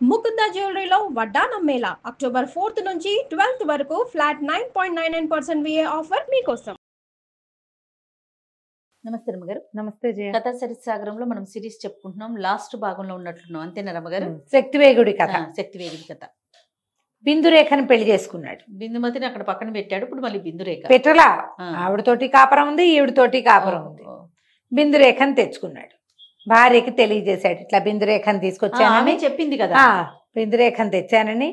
ముకుంద జ్యువెలరీలో వడ్డానం Mela October 4th నుంచి 12th వరకు ఫ్లాట్ 9.99% VA ఆఫర్ మీకోసం. నమస్తే రమ్మగారు. నమస్తే జయ. కథా సరిసాగరంలో మనం సిరీస్ చెప్పుకుంటున్నాం. లాస్ట్ భాగంలో ఉన్నట్లున్నాం, అంతేనా రమ్మగారు? శక్తివేగుడి కథ. శక్తివేగుడి కథ. బిందురేఖని పెళ్లి చేసుకున్నాడు. బిందుమతిని అక్కడ పక్కన పెట్టాడు. ఇప్పుడు మళ్ళీ బిందురేఖ పెట్టలా, ఆవిడతోటి కాపురం ఉంది, ఈవిడతోటి కాపురం ఉంది. బిందురేఖని తెచ్చుకున్నాడు. భార్యకి తెలియజేశాడు, ఇట్లా బిందురేఖని తీసుకొచ్చానని చెప్పింది కదా. బిందురేఖని తెచ్చానని,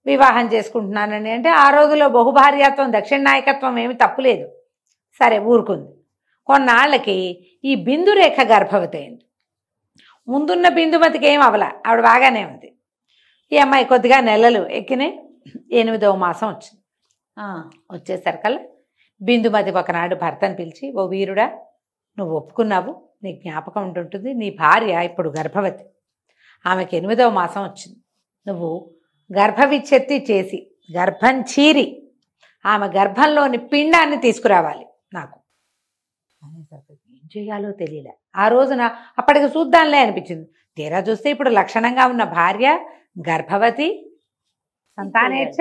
వివాహం చేసుకుంటున్నానని. అంటే ఆ రోజులో బహుభార్యాత్వం, దక్షిణ నాయకత్వం ఏమి తప్పులేదు. సరే ఊరుకుంది. కొన్నాళ్ళకి ఈ బిందురేఖ గర్భవతి అయింది. ముందున్న బిందుమతికి ఏం అవల, ఆవిడ బాగానే ఉంది. ఈ అమ్మాయి కొద్దిగా నెలలు ఎక్కినాయి. 8వ మాసం వచ్చింది. వచ్చేసరికల్లా బిందుమతి ఒకనాడు భర్తను పిలిచి, ఓ వీరుడా, నువ్వు ఒప్పుకున్నావు, నీ జ్ఞాపకం ఉంటుంటుంది, నీ భార్య ఇప్పుడు గర్భవతి, ఆమెకి 8వ మాసం వచ్చింది. నువ్వు గర్భవిచ్ఛత్తి చేసి గర్భం చీరి ఆమె గర్భంలోని పిండాన్ని తీసుకురావాలి నాకు. అనేసరికి ఏం చేయాలో తెలియలే. ఆ రోజున అప్పటికి చూద్దాంలే అనిపించింది. తీరా చూస్తే ఇప్పుడు లక్షణంగా ఉన్న భార్య గర్భవతి, సంతానేచ్ఛ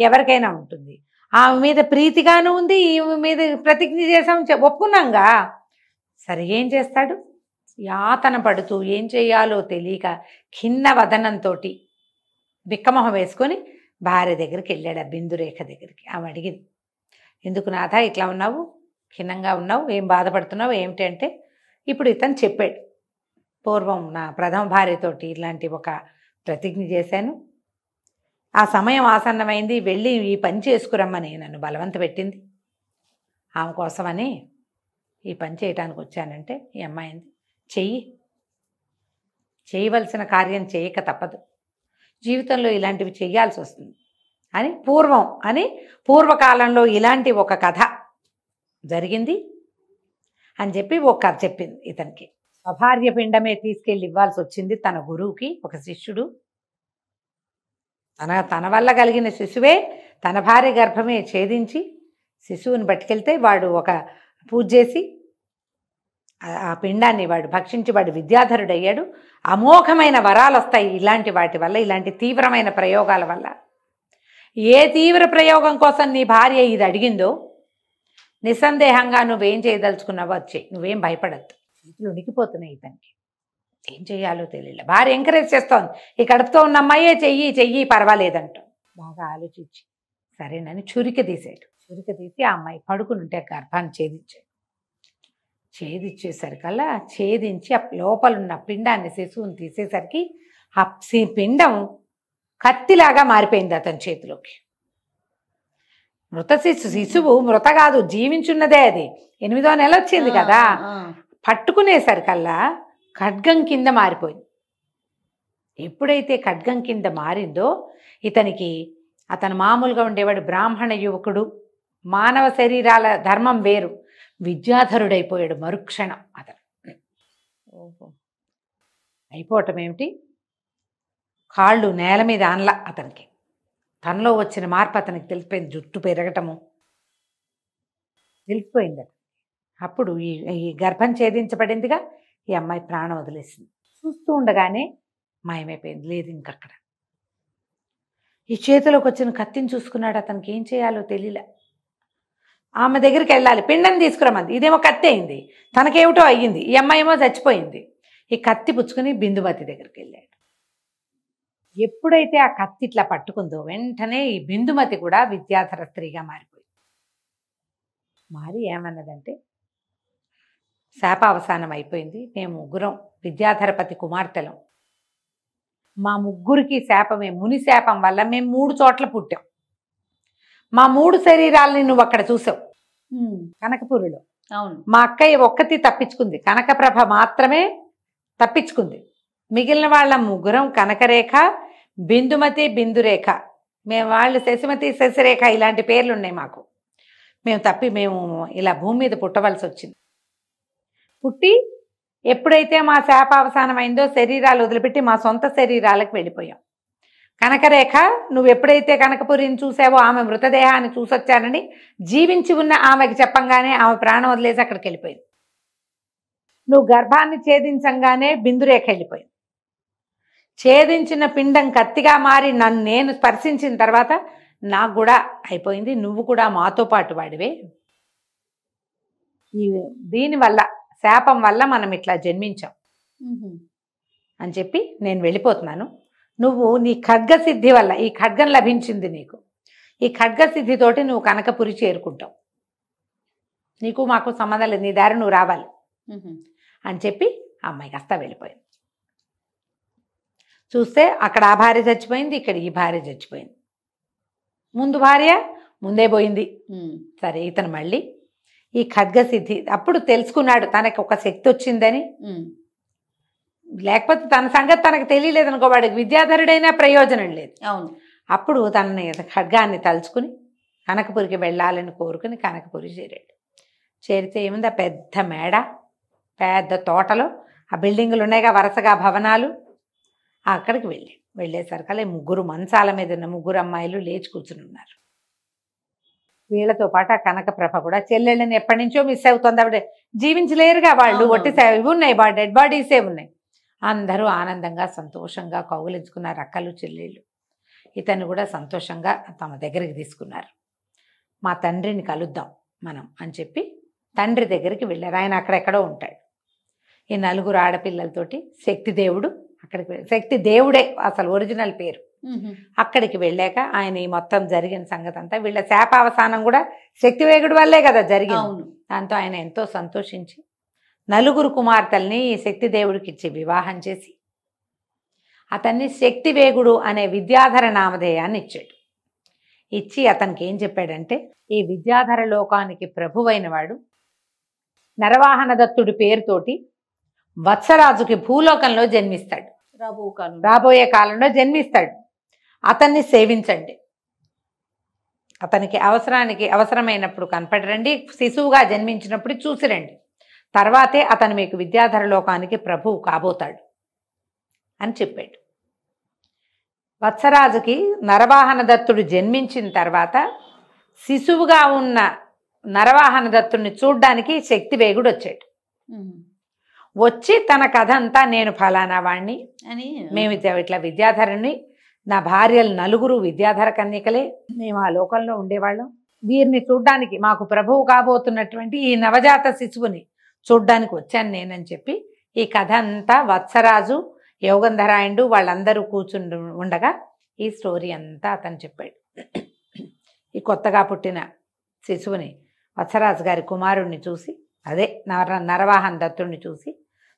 ఎవరికైనా ఉంటుంది. ఆమె మీద ప్రీతిగాను ఉంది, ఈమె మీద ప్రతిజ్ఞ చేసాం, ఒప్పుకున్నాంగా. సరే ఏం చేస్తాడు? యాతన పడుతూ ఏం చేయాలో తెలియక ఖిన్న వదనంతో బిక్కమొహం వేసుకొని భార్య దగ్గరికి వెళ్ళాడు, ఆ బిందురేఖ దగ్గరికి. ఆమె అడిగింది, ఎందుకు నాథ ఇట్లా ఉన్నావు, ఖిన్నంగా ఉన్నావు, ఏం బాధపడుతున్నావు ఏమిటి అంటే, ఇప్పుడు ఇతను చెప్పాడు, పూర్వం నా ప్రథమ భార్యతోటి ఇలాంటి ఒక ప్రతిజ్ఞ చేశాను, ఆ సమయం ఆసన్నమైంది, వెళ్ళి ఈ పని చేసుకురమ్మని నన్ను బలవంత పెట్టింది, ఆమె కోసమని ఈ పని చేయటానికి వచ్చానంటే ఈ అమ్మాయింది, చేయవలసిన కార్యం చేయక తప్పదు, జీవితంలో ఇలాంటివి చేయాల్సి వస్తుంది అని పూర్వకాలంలో ఇలాంటి ఒక కథ జరిగింది అని చెప్పి ఒక కథ చెప్పింది ఇతనికి. స్వభార్య పిండమే తీసుకెళ్ళి ఇవ్వాల్సి వచ్చింది తన గురువుకి. ఒక శిష్యుడు తన వల్ల కలిగిన శిశువే తన భార్య గర్భమే ఛేదించి శిశువుని పట్టుకెళ్తే వాడు ఒక పూజ చేసి ఆ పిండాన్ని వాడు భక్షించి వాడు విద్యాధరుడయ్యాడు. అమోఘమైన వరాలు వస్తాయి ఇలాంటి వాటి వల్ల, ఇలాంటి తీవ్రమైన ప్రయోగాల వల్ల. ఏ తీవ్ర ప్రయోగం కోసం నీ భార్య ఇది అడిగిందో నిస్సందేహంగా నువ్వేం చేయదలుచుకున్నావో అది చెయ్యి, నువ్వేం భయపడద్దు. చేతులు ఉనికిపోతున్నాయి ఇతనికి, ఏం చేయాలో తెలియలే. భార్య ఎంకరేజ్ చేస్తోంది, ఈ కడుపుతో ఉన్న అమ్మాయే చెయ్యి పర్వాలేదంట. బాగా ఆలోచించి సరేనని చురిక తీసాడు. చురిక తీసి ఆ అమ్మాయి పడుకునుంటే గర్భాన్ని ఛేదించేసరికల్లా ఛేదించి ఆ లోపలున్న పిండాన్ని శిశువుని తీసేసరికి ఆ పిండం కత్తిలాగా మారిపోయింది అతని చేతిలోకి. శిశువు మృత కాదు, జీవించున్నదే. అది 8వ నెల వచ్చింది కదా. పట్టుకునేసరికల్లా ఖడ్గం కింద మారిపోయింది. ఎప్పుడైతే ఖడ్గం కింద మారిందో ఇతనికి, అతను మామూలుగా ఉండేవాడు బ్రాహ్మణ యువకుడు, మానవ శరీరాల ధర్మం వేరు, విద్యాధరుడైపోయాడు మరుక్షణం. అతను అయిపోవటం ఏమిటి, కాళ్ళు నేల మీద ఆనలా. అతనికి తనలో వచ్చిన మార్పు అతనికి తెలిసిపోయింది, జుట్టు పెరగటము తెలిసిపోయింది. అప్పుడు ఈ గర్భం ఛేదించబడిందిగా, ఈ అమ్మాయి ప్రాణం వదిలేసింది. చూస్తూ ఉండగానే మాయమైపోయింది, లేదు ఇంకక్కడ. ఈ చేతిలోకి వచ్చిన కత్తిని చూసుకున్నాడు. అతనికి ఏం చేయాలో తెలియలే. ఆమె దగ్గరికి వెళ్ళాలి, పిండం తీసుకురమ్మంది, ఇదేమో కత్తి అయింది, తనకేమిటో అయ్యింది, ఈ అమ్మాయి ఏమో చచ్చిపోయింది. ఈ కత్తి పుచ్చుకుని బిందుమతి దగ్గరికి వెళ్ళాడు. ఎప్పుడైతే ఆ కత్తి ఇట్లా పట్టుకుందో వెంటనే ఈ బిందుమతి కూడా విద్యాధర స్త్రీగా మారిపోయింది. మారి ఏమన్నదంటే, శాపావసానం అయిపోయింది, మేము ముగ్గురం విద్యాధరపతి కుమార్తెలం, మా ముగ్గురికి శాపమే, ముని శాపం వల్ల మేము 3 చోట్ల పుట్టాం, మా 3 శరీరాలని నువ్వు అక్కడ చూసావు కనకపురిలో. అవును, మా అక్కయ్య ఒక్కటి తప్పించుకుంది, కనకప్రభ మాత్రమే తప్పించుకుంది. మిగిలిన వాళ్ళ ముగ్గురం కనకరేఖ, బిందుమతి, బిందురేఖ, మేము వాళ్ళు శశిమతి, శశిరేఖ ఇలాంటి పేర్లు ఉన్నాయి మాకు. మేము ఇలా భూమి మీద పుట్టవలసి వచ్చింది. పుట్టి ఎప్పుడైతే మా శాపావసానం అయిందో శరీరాలు వదిలిపెట్టి మా సొంత శరీరాలకు వెళ్ళిపోయాం. కనకరేఖ, నువ్వు ఎప్పుడైతే కనకపురిని చూసావో ఆమె మృతదేహాన్ని చూసొచ్చానని జీవించి ఉన్న ఆమెకి చెప్పంగానే ఆమె ప్రాణం వదిలేసి అక్కడికి వెళ్ళిపోయింది. నువ్వు గర్భాన్ని ఛేదించంగానే బిందురేఖ వెళ్ళిపోయింది. ఛేదించిన పిండం కత్తిగా మారి నన్ను నేను స్పర్శించిన తర్వాత నాకు కూడా అయిపోయింది, నువ్వు కూడా మాతో పాటు వాడివే. దీనివల్ల శాపం వల్ల మనం ఇట్లా జన్మించాం అని చెప్పి నేను వెళ్ళిపోతున్నాను. నువ్వు నీ ఖడ్గసిద్ధి వల్ల ఈ ఖడ్గం లభించింది నీకు, ఈ ఖడ్గసిద్ధితోటి నువ్వు కనకపురి చేరుకుంటావు, నీకు మాకు సంబంధం లేదు, నీ దారి నువ్వు రావాలి అని చెప్పి అమ్మాయి కాస్త వెళ్ళిపోయింది. చూస్తే అక్కడ ఆ భార్య చచ్చిపోయింది, ఇక్కడ ఈ భార్య చచ్చిపోయింది. ముందు భార్య ముందే పోయింది. సరే ఇతను మళ్ళీ ఈ ఖడ్గసిద్ధి అప్పుడు తెలుసుకున్నాడు తనకి ఒక శక్తి వచ్చిందని. లేకపోతే తన సంగతి తనకు తెలియలేదు అనుకో, వాడికి విద్యాధరుడైనా ప్రయోజనం లేదు. అవును. అప్పుడు తనని ఖడ్గాన్ని తలుచుకుని కనకపురికి వెళ్ళాలని కోరుకుని కనకపురి చేరాడు. చేరితే ఏముంది, ఆ పెద్ద మేడ, పెద్ద తోటలో ఆ బిల్డింగులు ఉన్నాయిగా వరుసగా భవనాలు, అక్కడికి వెళ్ళేసరికల్లా ముగ్గురు మంచాల మీద ఉన్న ముగ్గురు అమ్మాయిలు లేచి కూర్చుని ఉన్నారు. వీళ్ళతో పాటు ఆ కనకప్రభ కూడా చెల్లెళ్ళని ఎప్పటి నుంచో మిస్ అవుతుంది, ఆవిడ జీవించలేరుగా వాళ్ళు, ఒట్టి ఇవి ఉన్నాయి, డెడ్ బాడీసే ఉన్నాయి. అందరూ ఆనందంగా సంతోషంగా కౌగిలించుకున్నారు అక్కలు చెల్లెళ్ళు. ఇతను కూడా సంతోషంగా తమ దగ్గరికి తీసుకున్నారు. మా తండ్రిని కలుద్దాం మనం అని చెప్పి తండ్రి దగ్గరికి వెళ్ళారు. ఆయన అక్కడెక్కడో ఉంటాడు. ఈ నలుగురు ఆడపిల్లలతోటి శక్తిదేవుడు అక్కడికి, శక్తి దేవుడే అసలు ఒరిజినల్ పేరు. అక్కడికి వెళ్ళాక ఆయన ఈ మొత్తం జరిగిన సంగతి అంతా, వీళ్ళ శాపావసానం కూడా శక్తివేగుడి వల్లే కదా జరిగింది. దాంతో ఆయన ఎంతో సంతోషించి నలుగురు కుమార్తెల్ని ఈ శక్తిదేవుడికి ఇచ్చి వివాహం చేసి అతన్ని శక్తివేగుడు అనే విద్యాధర నామధేయాన్ని ఇచ్చాడు. ఇచ్చి అతనికి ఏం చెప్పాడంటే, ఈ విద్యాధర లోకానికి ప్రభువైన వాడు నరవాహన దత్తుడి పేరుతోటి వత్సరాజుకి భూలోకంలో జన్మిస్తాడు, రాబోయే కాలంలో జన్మిస్తాడు. అతన్ని సేవించండి, అతనికి అవసరమైనప్పుడు కనపడరండి, శిశువుగా జన్మించినప్పుడు చూసిరండి, తర్వాతే అతను మీకు విద్యాధర లోకానికి ప్రభువు కాబోతాడు అని చెప్పాడు. వత్సరాజుకి నరవాహన దత్తుడు జన్మించిన తర్వాత శిశువుగా ఉన్న నరవాహన దత్తుడిని చూడ్డానికి శక్తివేగుడు వచ్చాడు. వచ్చి తన కథ అంతా, నేను ఫలానా వాణ్ణి అని, మేము ఇట్లా విద్యాధరుని, నా భార్యలు నలుగురు విద్యాధర కన్యకలే, మేము ఆ లోకంలో ఉండేవాళ్ళం, వీరిని చూడ్డానికి మాకు ప్రభువు కాబోతున్నటువంటి ఈ నవజాత శిశువుని చూడ్డానికి వచ్చాను నేనని చెప్పి ఈ కథ అంతా వత్సరాజు, యోగంధరాయుడు వాళ్ళందరూ కూర్చుని ఉండగా ఈ స్టోరీ అంతా అతను చెప్పాడు. ఈ కొత్తగా పుట్టిన శిశువుని వత్సరాజు గారి కుమారుణ్ణి చూసి, అదే నరవాహన దత్తుడిని చూసి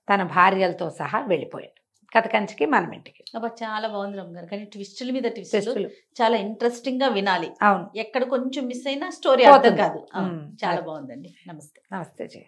తన భార్యలతో సహా వెళ్ళిపోయాడు. కథ కంచికి మనం ఇంటికి. చాలా బాగుంది రమ్మ గారు, కానీ ట్విస్టుల మీద ట్విస్టులు చాలా ఇంట్రెస్టింగ్ గా వినాలి. అవును, ఎక్కడ కొంచెం మిస్ అయినా స్టోరీ అర్థం కాదు. చాలా బాగుందండి. నమస్తే. నమస్తే జయ.